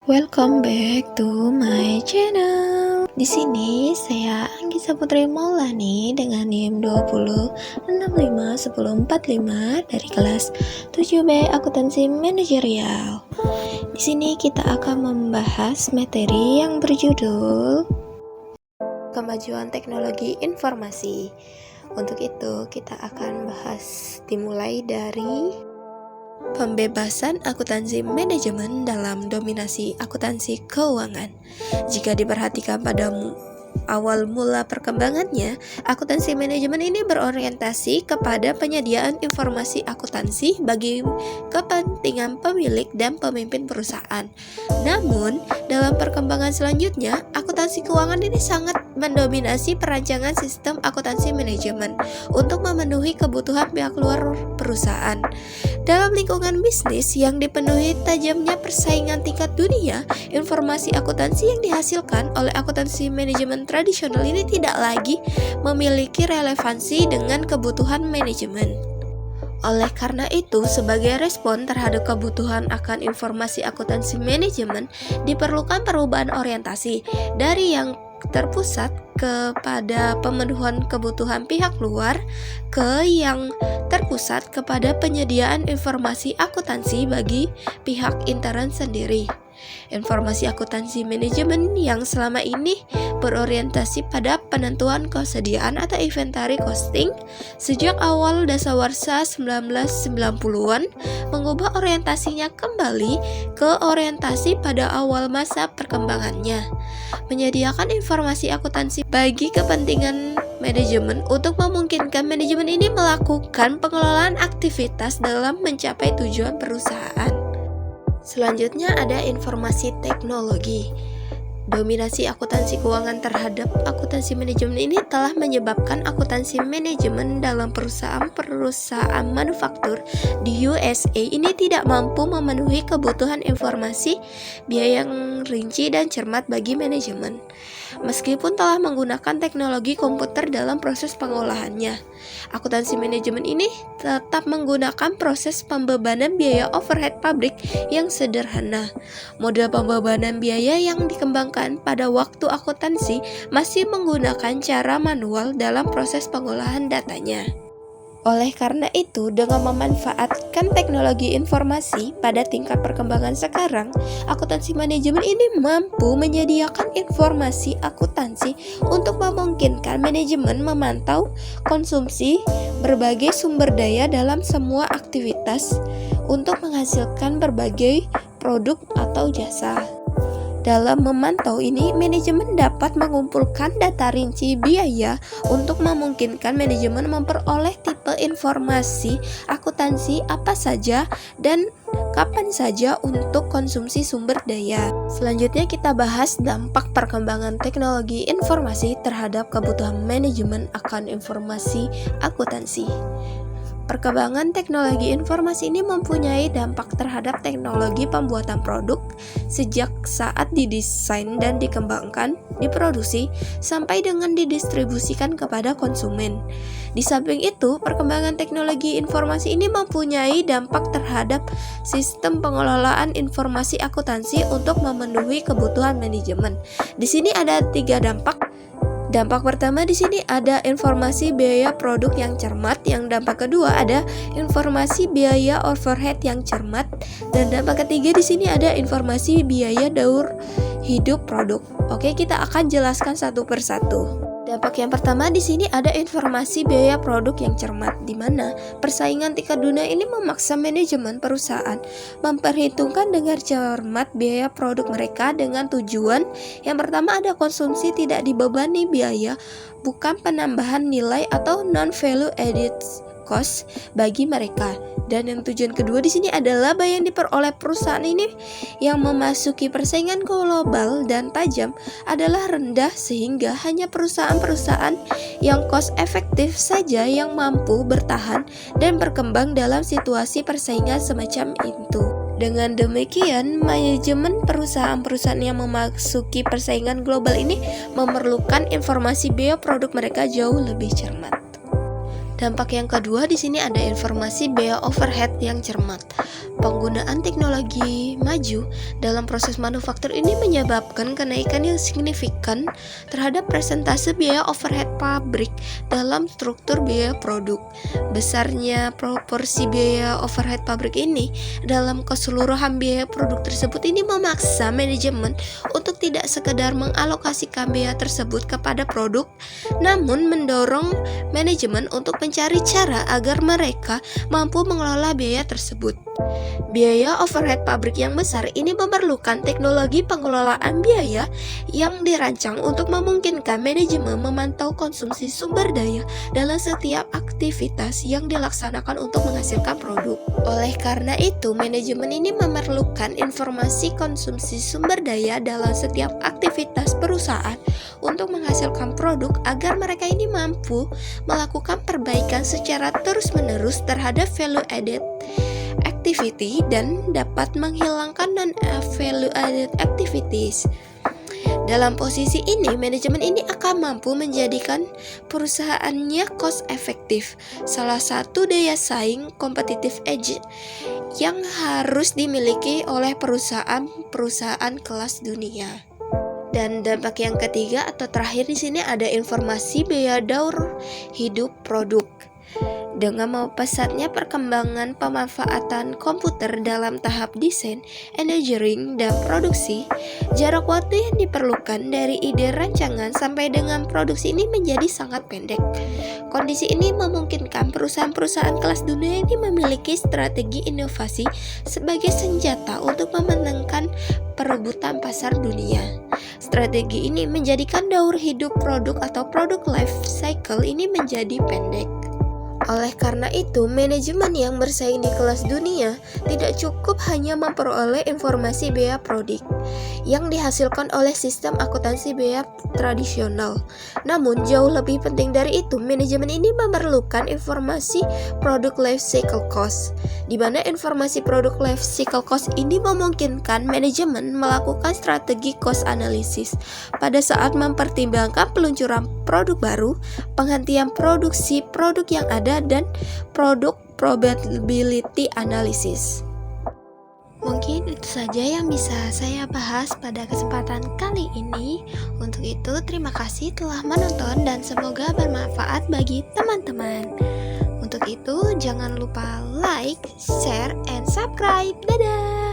Welcome back to my channel. Di sini saya Anggisa Putri Maulani dengan NIM 20651045 dari kelas 7B Akuntansi Manajerial. Di sini kita akan membahas materi yang berjudul Kemajuan Teknologi Informasi. Untuk itu kita akan bahas dimulai dari pembebasan akuntansi manajemen dalam dominasi akuntansi keuangan. Jika diperhatikan pada awal mula perkembangannya, akuntansi manajemen ini berorientasi kepada penyediaan informasi akuntansi bagi kepentingan pemilik dan pemimpin perusahaan. Namun, dalam perkembangan selanjutnya, akuntansi keuangan ini sangat mendominasi perancangan sistem akuntansi manajemen untuk memenuhi kebutuhan pihak luar perusahaan. Dalam lingkungan bisnis yang dipenuhi tajamnya persaingan tingkat dunia, informasi akuntansi yang dihasilkan oleh akuntansi manajemen tradisional ini tidak lagi memiliki relevansi dengan kebutuhan manajemen. Oleh karena itu, sebagai respon terhadap kebutuhan akan informasi akuntansi manajemen, diperlukan perubahan orientasi dari yang terpusat kepada pemenuhan kebutuhan pihak luar ke yang terpusat kepada penyediaan informasi akuntansi bagi pihak intern sendiri. Informasi akuntansi manajemen yang selama ini berorientasi pada penentuan kesediaan atau inventory costing sejak awal dasawarsa 1990-an mengubah orientasinya kembali ke orientasi pada awal masa perkembangannya, menyediakan informasi akuntansi bagi kepentingan manajemen untuk memungkinkan manajemen ini melakukan pengelolaan aktivitas dalam mencapai tujuan perusahaan. Selanjutnya ada informasi teknologi. Dominasi akuntansi keuangan terhadap akuntansi manajemen ini telah menyebabkan akuntansi manajemen dalam perusahaan manufaktur di USA ini tidak mampu memenuhi kebutuhan informasi biaya yang rinci dan cermat bagi manajemen. Meskipun telah menggunakan teknologi komputer dalam proses pengolahannya, akuntansi manajemen ini tetap menggunakan proses pembebanan biaya overhead pabrik yang sederhana. Model pembebanan biaya yang dikembangkan pada waktu akuntansi masih menggunakan cara manual dalam proses pengolahan datanya. Oleh karena itu, dengan memanfaatkan teknologi informasi pada tingkat perkembangan sekarang, akuntansi manajemen ini mampu menyediakan informasi akuntansi untuk memungkinkan manajemen memantau konsumsi berbagai sumber daya dalam semua aktivitas untuk menghasilkan berbagai produk atau jasa. Dalam memantau ini, manajemen dapat mengumpulkan data rinci biaya untuk memungkinkan manajemen memperoleh tipe informasi akuntansi apa saja dan kapan saja untuk konsumsi sumber daya. Selanjutnya kita bahas dampak perkembangan teknologi informasi terhadap kebutuhan manajemen akan informasi akuntansi. Perkembangan teknologi informasi ini mempunyai dampak terhadap teknologi pembuatan produk sejak saat didesain dan dikembangkan, diproduksi, sampai dengan didistribusikan kepada konsumen. Di samping itu, perkembangan teknologi informasi ini mempunyai dampak terhadap sistem pengelolaan informasi akuntansi untuk memenuhi kebutuhan manajemen. Di sini ada 3 dampak. Dampak pertama di sini ada informasi biaya produk yang cermat, yang dampak kedua ada informasi biaya overhead yang cermat, dan dampak ketiga di sini ada informasi biaya daur hidup produk. Oke, kita akan jelaskan satu persatu. Dampak yang pertama di sini ada informasi biaya produk yang cermat, di mana persaingan tingkat dunia ini memaksa manajemen perusahaan memperhitungkan dengan cermat biaya produk mereka dengan tujuan yang pertama ada konsumsi tidak dibebani biaya, bukan penambahan nilai atau non-value added cost bagi mereka. Dan yang tujuan kedua di sini adalah laba yang diperoleh perusahaan ini yang memasuki persaingan global dan tajam adalah rendah, sehingga hanya perusahaan-perusahaan yang cost efektif saja yang mampu bertahan dan berkembang dalam situasi persaingan semacam itu. Dengan demikian, manajemen perusahaan-perusahaan yang memasuki persaingan global ini memerlukan informasi biaya produk mereka jauh lebih cermat. Dampak yang kedua di sini ada informasi biaya overhead yang cermat. Penggunaan teknologi maju dalam proses manufaktur ini menyebabkan kenaikan yang signifikan terhadap persentase biaya overhead pabrik dalam struktur biaya produk. Besarnya proporsi biaya overhead pabrik ini dalam keseluruhan biaya produk tersebut ini memaksa manajemen untuk tidak sekedar mengalokasikan biaya tersebut kepada produk, namun mendorong manajemen untuk mencari cara agar mereka mampu mengelola biaya tersebut. Biaya overhead pabrik yang besar ini memerlukan teknologi pengelolaan biaya yang dirancang untuk memungkinkan manajemen memantau konsumsi sumber daya dalam setiap aktivitas yang dilaksanakan untuk menghasilkan produk. Oleh karena itu, manajemen ini memerlukan informasi konsumsi sumber daya dalam setiap aktivitas perusahaan untuk menghasilkan produk agar mereka ini mampu melakukan perbaikan secara terus-menerus terhadap value added activity dan dapat menghilangkan non-value added activities. Dalam posisi ini, manajemen ini akan mampu menjadikan perusahaannya cost efektif, salah satu daya saing competitive edge yang harus dimiliki oleh perusahaan-perusahaan kelas dunia. Dan dampak yang ketiga atau terakhir di sini ada informasi biaya daur hidup produk. Dengan pesatnya perkembangan pemanfaatan komputer dalam tahap desain, engineering, dan produksi, jarak waktu yang diperlukan dari ide rancangan sampai dengan produksi ini menjadi sangat pendek. Kondisi ini memungkinkan perusahaan-perusahaan kelas dunia ini memiliki strategi inovasi sebagai senjata untuk memenangkan perebutan pasar dunia. Strategi ini menjadikan daur hidup produk atau product life cycle ini menjadi pendek. Oleh karena itu, manajemen yang bersaing di kelas dunia tidak cukup hanya memperoleh informasi biaya produk yang dihasilkan oleh sistem akuntansi biaya tradisional. Namun, jauh lebih penting dari itu, manajemen ini memerlukan informasi product life cycle cost, di mana informasi product life cycle cost ini memungkinkan manajemen melakukan strategi cost analysis pada saat mempertimbangkan peluncuran produk baru, penghentian produksi produk yang ada, dan produk probability analysis. Mungkin itu saja yang bisa saya bahas pada kesempatan kali ini. Untuk itu, terima kasih telah menonton dan semoga bermanfaat bagi teman-teman. Untuk itu, jangan lupa like, share, and subscribe. Dadah!